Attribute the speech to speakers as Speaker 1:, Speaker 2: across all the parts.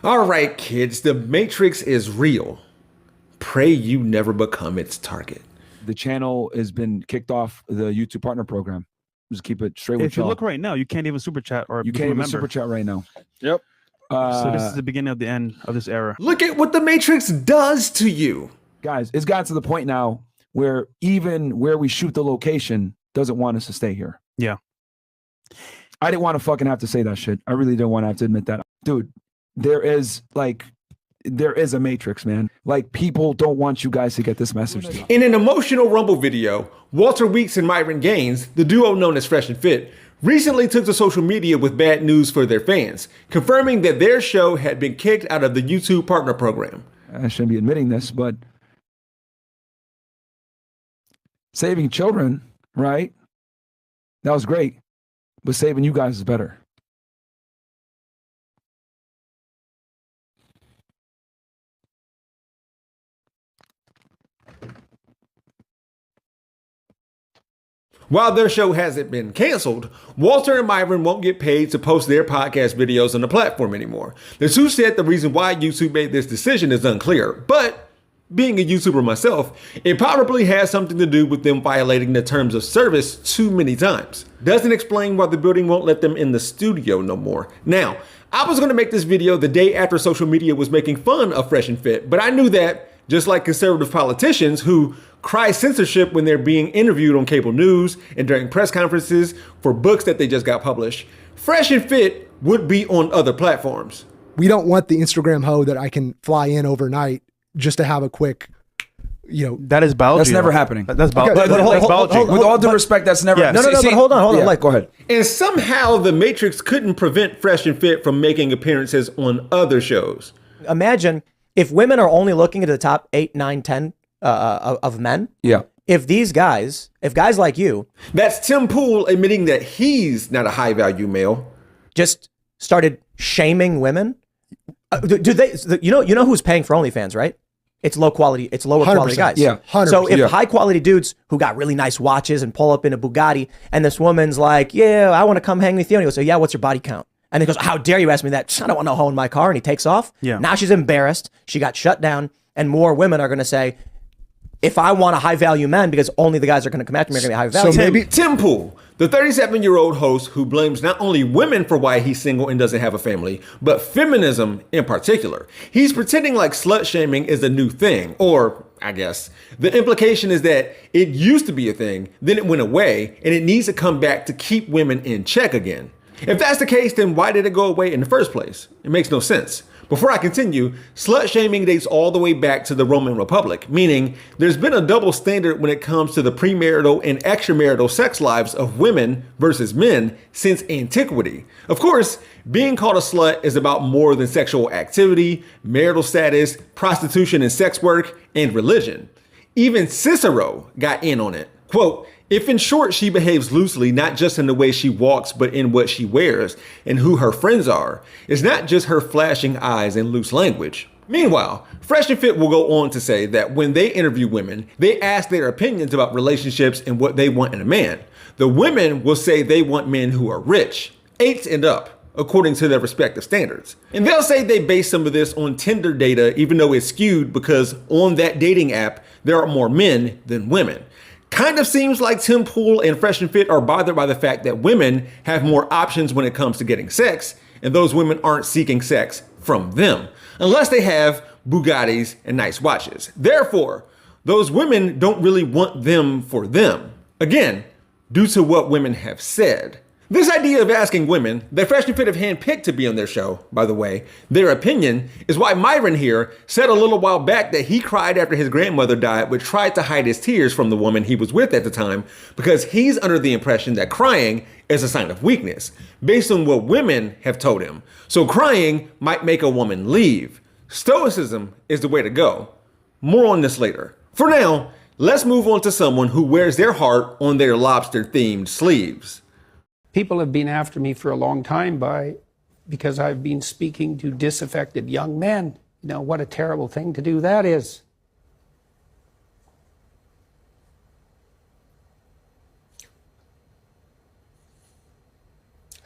Speaker 1: All right, kids, the Matrix is real. Pray you never become its target.
Speaker 2: The channel has been kicked off the YouTube partner program. Just keep it straight with
Speaker 3: If you look right now, you can't even super chat or
Speaker 2: you can't even super chat right now.
Speaker 4: Yep.
Speaker 3: So this is the beginning of the end of this era.
Speaker 1: Look at what the Matrix does to you.
Speaker 2: Guys, it's gotten to the point now where even where we shoot the location doesn't want us to stay here.
Speaker 3: Yeah.
Speaker 2: I didn't want to fucking have to say that shit. I really didn't want to have to admit that. Dude, there is a Matrix, man. Like, people don't want you guys to get this message.
Speaker 1: In an emotional Rumble video, Walter Weeks and Myron Gaines, the duo known as Fresh and Fit, recently took to social media with bad news for their fans, confirming that their show had been kicked out of the YouTube partner program.
Speaker 2: I shouldn't be admitting this, but saving children, right? That was great, but saving you guys is better.
Speaker 1: While their show hasn't been canceled, Walter and Myron won't get paid to post their podcast videos on the platform anymore. The two said the reason why YouTube made this decision is unclear, but being a YouTuber myself, it probably has something to do with them violating the terms of service too many times. Doesn't explain why the building won't let them in the studio no more. Now, I was going to make this video the day after social media was making fun of Fresh and Fit, but I knew that, just like conservative politicians who cry censorship when they're being interviewed on cable news and during press conferences for books that they just got published, Fresh and Fit would be on other platforms.
Speaker 5: We don't want the Instagram hoe that I can fly in overnight just to have a quick,
Speaker 3: that is biology.
Speaker 4: That's never happening.
Speaker 3: That's biology.
Speaker 5: Okay,
Speaker 3: That's biology.
Speaker 4: With all due respect, that's never.
Speaker 3: Yeah.
Speaker 5: No, but hold on. Like, go ahead.
Speaker 1: And somehow the Matrix couldn't prevent Fresh and Fit from making appearances on other shows.
Speaker 6: Imagine if women are only looking at the top 8, 9, 10 of men.
Speaker 2: Yeah.
Speaker 6: If guys like you.
Speaker 1: That's Tim Pool admitting that he's not a high value male.
Speaker 6: Just started shaming women. Do they, you know who's paying for OnlyFans, right? It's lower quality guys.
Speaker 2: Yeah.
Speaker 5: 100%.
Speaker 6: So if high quality dudes who got really nice watches and pull up in a Bugatti and this woman's like, yeah, I want to come hang with you. And he goes, yeah, what's your body count? And he goes, how dare you ask me that? I don't want no hoe in my car. And he takes off.
Speaker 3: Yeah.
Speaker 6: Now she's embarrassed. She got shut down. And more women are going to say, if I want a high value man, because only the guys are going to come after me are going to be high value.
Speaker 5: So maybe
Speaker 1: Tim Pool, the 37-year-old host who blames not only women for why he's single and doesn't have a family, but feminism in particular. He's pretending like slut shaming is a new thing, or I guess. The implication is that it used to be a thing, then it went away, and it needs to come back to keep women in check again. If that's the case, then why did it go away in the first place? It makes no sense. Before I continue, slut shaming dates all the way back to the Roman Republic, meaning there's been a double standard when it comes to the premarital and extramarital sex lives of women versus men since antiquity. Of course, being called a slut is about more than sexual activity, marital status, prostitution and sex work, and religion. Even Cicero got in on it. Quote, if in short she behaves loosely, not just in the way she walks, but in what she wears and who her friends are, it's not just her flashing eyes and loose language. Meanwhile, Fresh and Fit will go on to say that when they interview women, they ask their opinions about relationships and what they want in a man. The women will say they want men who are rich, 8 and up, according to their respective standards. And they'll say they base some of this on Tinder data, even though it's skewed because on that dating app, there are more men than women. Kind of seems like Tim Pool and Fresh and Fit are bothered by the fact that women have more options when it comes to getting sex, and those women aren't seeking sex from them, unless they have Bugattis and nice watches. Therefore, those women don't really want them for them. Again, due to what women have said. This idea of asking women, that Fresh and Fit have handpicked to be on their show, by the way, their opinion, is why Myron here said a little while back that he cried after his grandmother died, but tried to hide his tears from the woman he was with at the time, because he's under the impression that crying is a sign of weakness, based on what women have told him. So crying might make a woman leave. Stoicism is the way to go. More on this later. For now, let's move on to someone who wears their heart on their lobster-themed sleeves.
Speaker 7: People have been after me for a long time because I've been speaking to disaffected young men. You know, what a terrible thing to do that is.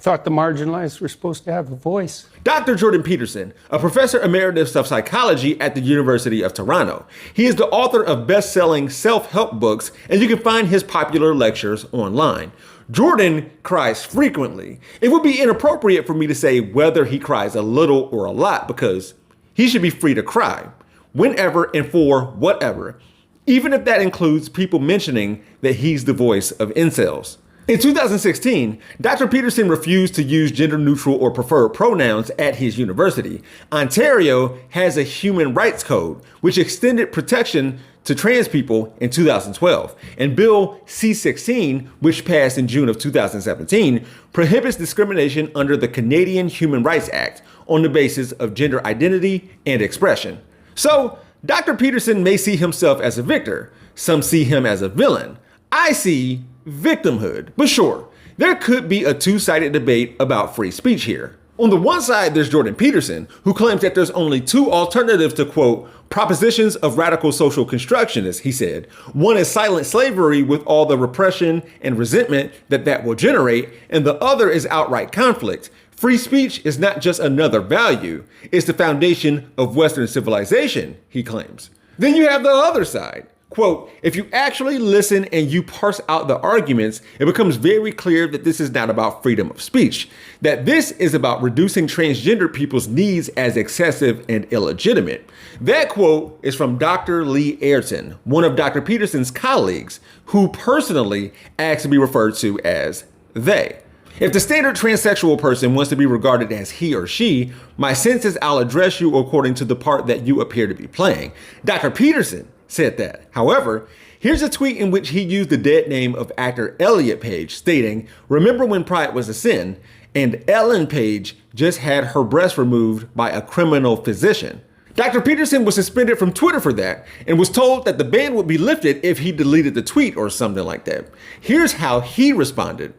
Speaker 7: I thought the marginalized were supposed to have a voice.
Speaker 1: Dr. Jordan Peterson, a professor emeritus of psychology at the University of Toronto. He is the author of best-selling self-help books, and you can find his popular lectures online. Jordan cries frequently. It would be inappropriate for me to say whether he cries a little or a lot, because he should be free to cry whenever and for whatever, even if that includes people mentioning that he's the voice of incels. In 2016, Dr. Peterson refused to use gender-neutral or preferred pronouns at his university. Ontario has a human rights code, which extended protection to trans people in 2012. And Bill C-16, which passed in June of 2017, prohibits discrimination under the Canadian Human Rights Act on the basis of gender identity and expression. So, Dr. Peterson may see himself as a victor. Some see him as a villain. I see victimhood. But sure, there could be a two-sided debate about free speech here. On the one side, there's Jordan Peterson, who claims that there's only two alternatives to, quote, propositions of radical social constructionists, he said. One is silent slavery with all the repression and resentment that will generate, and the other is outright conflict. Free speech is not just another value, it's the foundation of Western civilization, he claims. Then you have the other side. Quote, if you actually listen and you parse out the arguments, it becomes very clear that this is not about freedom of speech, that this is about reducing transgender people's needs as excessive and illegitimate. That quote is from Dr. Lee Ayrton, one of Dr. Peterson's colleagues, who personally asked to be referred to as they. If the standard transsexual person wants to be regarded as he or she, my sense is I'll address you according to the part that you appear to be playing. Dr. Peterson said that. However, here's a tweet in which he used the dead name of actor Elliot Page, stating, remember when pride was a sin, and Ellen Page just had her breast removed by a criminal physician. Dr. Peterson was suspended from Twitter for that and was told that the ban would be lifted if he deleted the tweet or something like that. Here's how he responded.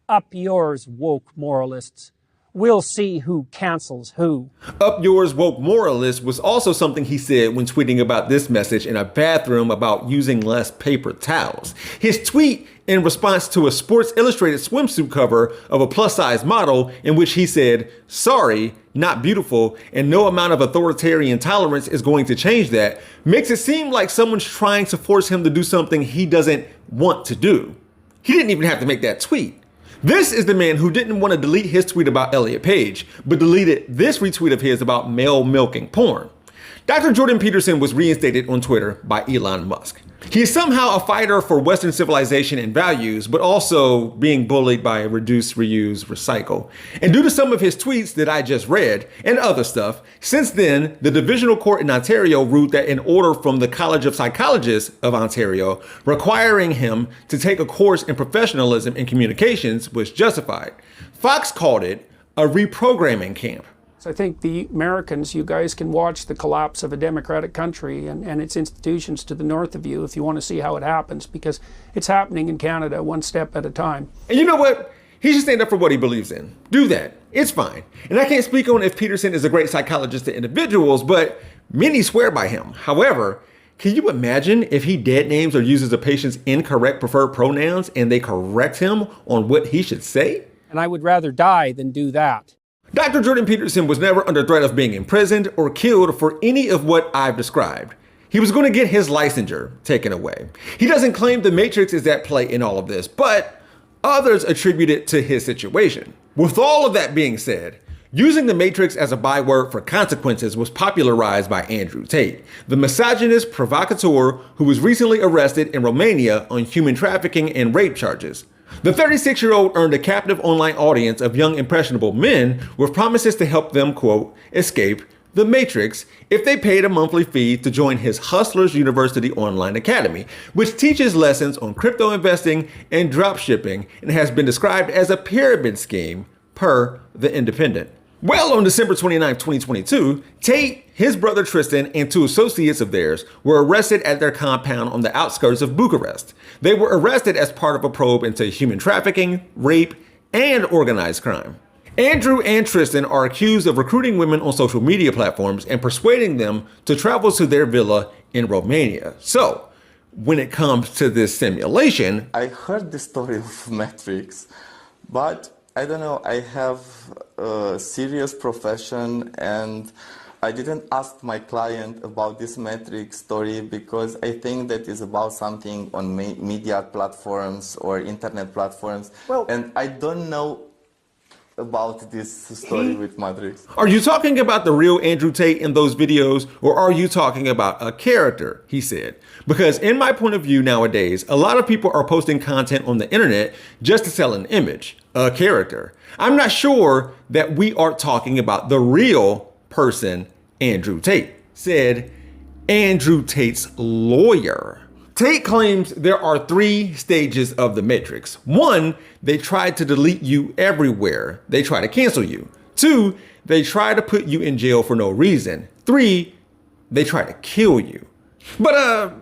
Speaker 4: Up yours, woke moralists. We'll see who cancels who.
Speaker 1: Up yours, woke moralist was also something he said when tweeting about this message in a bathroom about using less paper towels. His tweet in response to a Sports Illustrated swimsuit cover of a plus-size model in which he said, sorry, not beautiful, and no amount of authoritarian tolerance is going to change that, makes it seem like someone's trying to force him to do something he doesn't want to do. He didn't even have to make that tweet. This is the man who didn't want to delete his tweet about Elliot Page, but deleted this retweet of his about male milking porn. Dr. Jordan Peterson was reinstated on Twitter by Elon Musk. He is somehow a fighter for Western civilization and values, but also being bullied by reduce, reuse, recycle. And due to some of his tweets that I just read and other stuff, since then, the Divisional Court in Ontario ruled that an order from the College of Psychologists of Ontario requiring him to take a course in professionalism and communications was justified. Fox called it a reprogramming camp.
Speaker 7: So I think the Americans, you guys can watch the collapse of a democratic country and its institutions to the north of you if you want to see how it happens, because it's happening in Canada one step at a time.
Speaker 1: And you know what? He should stand up for what he believes in. Do that. It's fine. And I can't speak on if Peterson is a great psychologist to individuals, but many swear by him. However, can you imagine if he dead names or uses a patient's incorrect preferred pronouns and they correct him on what he should say?
Speaker 4: And I would rather die than do that.
Speaker 1: Dr. Jordan Peterson was never under threat of being imprisoned or killed for any of what I've described. He was going to get his licensure taken away. He doesn't claim the Matrix is at play in all of this, but others attribute it to his situation. With all of that being said, using the Matrix as a byword for consequences was popularized by Andrew Tate, the misogynist provocateur who was recently arrested in Romania on human trafficking and rape charges. The 36-year-old earned a captive online audience of young impressionable men with promises to help them, quote, escape the Matrix if they paid a monthly fee to join his Hustlers University online academy, which teaches lessons on crypto investing and drop shipping and has been described as a pyramid scheme per The Independent. Well, on December 29, 2022, Tate, his brother Tristan, and two associates of theirs were arrested at their compound on the outskirts of Bucharest. They were arrested as part of a probe into human trafficking, rape, and organized crime. Andrew and Tristan are accused of recruiting women on social media platforms and persuading them to travel to their villa in Romania. So, when it comes to this simulation,
Speaker 8: I heard the story of Matrix, but I don't know, I have a serious profession and I didn't ask my client about this metric story because I think that is about something on media platforms or internet platforms.
Speaker 6: Well,
Speaker 8: and I don't know about this story with Matrix.
Speaker 1: Are you talking about the real Andrew Tate in those videos, or are you talking about a character, he said? Because in my point of view nowadays, a lot of people are posting content on the internet just to sell an image, a character. I'm not sure that we are talking about the real person, Andrew Tate, said Andrew Tate's lawyer. Tate claims there are 3 stages of the matrix. 1, they try to delete you everywhere. They try to cancel you. 2, they try to put you in jail for no reason. 3, they try to kill you. But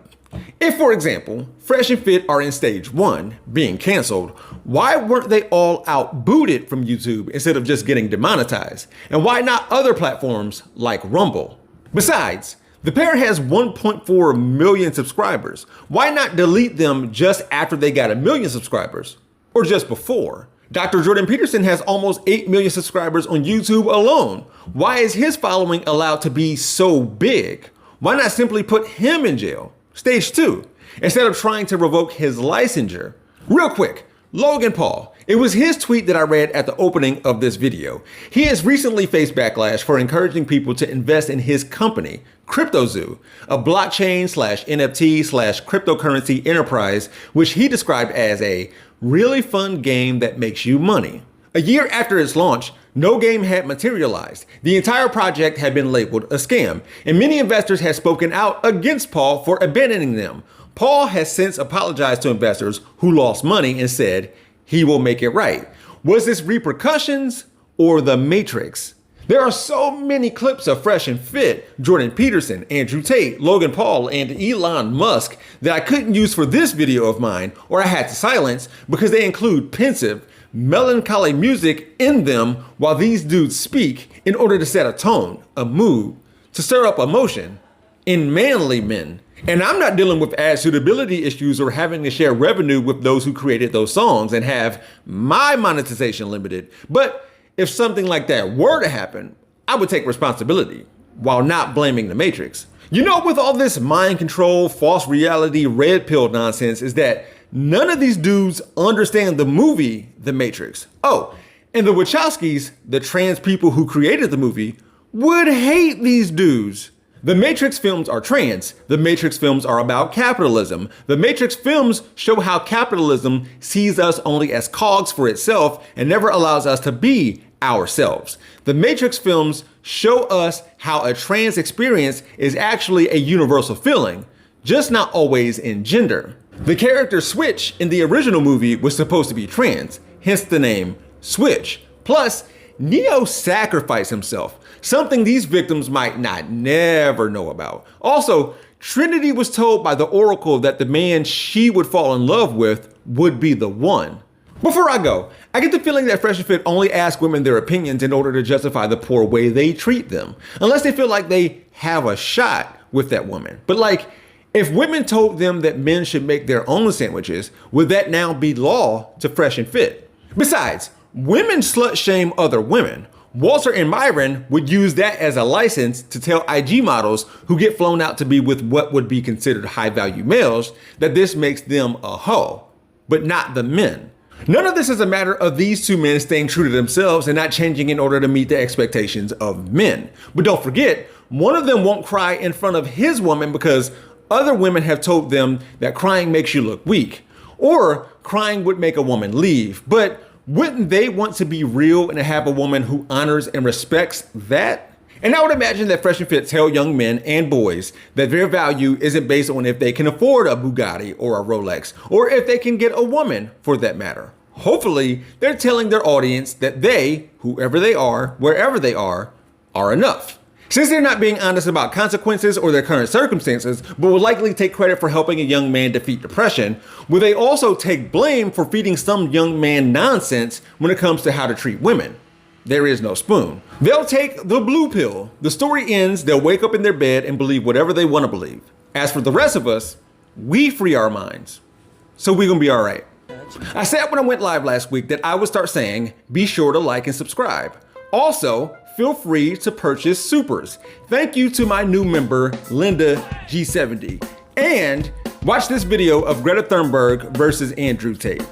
Speaker 1: if, for example, Fresh and Fit are in stage 1, being canceled, why weren't they all out booted from YouTube instead of just getting demonetized? And why not other platforms like Rumble? Besides, the pair has 1.4 million subscribers. Why not delete them just after they got 1 million subscribers? Or just before? Dr. Jordan Peterson has almost 8 million subscribers on YouTube alone. Why is his following allowed to be so big? Why not simply put him in jail? Stage 2, instead of trying to revoke his licensure. Real quick, Logan Paul. It was his tweet that I read at the opening of this video. He has recently faced backlash for encouraging people to invest in his company, CryptoZoo, a blockchain/NFT/cryptocurrency enterprise, which he described as a really fun game that makes you money. A year after its launch, no game had materialized. The entire project had been labeled a scam, and many investors had spoken out against Paul for abandoning them. Paul has since apologized to investors who lost money and said he will make it right. Was this repercussions or the Matrix? There are so many clips of Fresh and Fit, Jordan Peterson, Andrew Tate, Logan Paul, and Elon Musk that I couldn't use for this video of mine, or I had to silence because they include pensive, melancholy music in them while these dudes speak in order to set a tone, a mood, to stir up emotion in manly men. And I'm not dealing with ad suitability issues or having to share revenue with those who created those songs and have my monetization limited. But if something like that were to happen, I would take responsibility while not blaming the Matrix. You know, with all this mind control, false reality, red pill nonsense is that none of these dudes understand the movie The Matrix. Oh, and the Wachowskis, the trans people who created the movie, would hate these dudes. The Matrix films are trans. The Matrix films are about capitalism. The Matrix films show how capitalism sees us only as cogs for itself and never allows us to be ourselves. The Matrix films show us how a trans experience is actually a universal feeling, just not always in gender. The character Switch in the original movie was supposed to be trans, hence the name Switch. Plus, Neo sacrificed himself, something these victims might not never know about. Also, Trinity was told by the Oracle that the man she would fall in love with would be the one. Before I go, I get the feeling that Fresh and Fit only ask women their opinions in order to justify the poor way they treat them, unless they feel like they have a shot with that woman. But like, if women told them that men should make their own sandwiches, would that now be law to Fresh and Fit? Besides, women slut shame other women. Walter and Myron would use that as a license to tell IG models who get flown out to be with what would be considered high value males that this makes them a hoe, but not the men. None of this is a matter of these two men staying true to themselves and not changing in order to meet the expectations of men. But don't forget, one of them won't cry in front of his woman because other women have told them that crying makes you look weak, or crying would make a woman leave. But wouldn't they want to be real and have a woman who honors and respects that? And I would imagine that Fresh and Fit tell young men and boys that their value isn't based on if they can afford a Bugatti or a Rolex, or if they can get a woman for that matter. Hopefully, they're telling their audience that they, whoever they are, wherever they are enough. Since they're not being honest about consequences or their current circumstances, but will likely take credit for helping a young man defeat depression, will they also take blame for feeding some young man nonsense when it comes to how to treat women? There is no spoon. They'll take the blue pill. The story ends, they'll wake up in their bed and believe whatever they want to believe. As for the rest of us, we free our minds. So we're gonna be all right. I said when I went live last week that I would start saying, be sure to like and subscribe. Also, feel free to purchase supers. Thank you to my new member, Linda G70. And watch this video of Greta Thunberg versus Andrew Tate.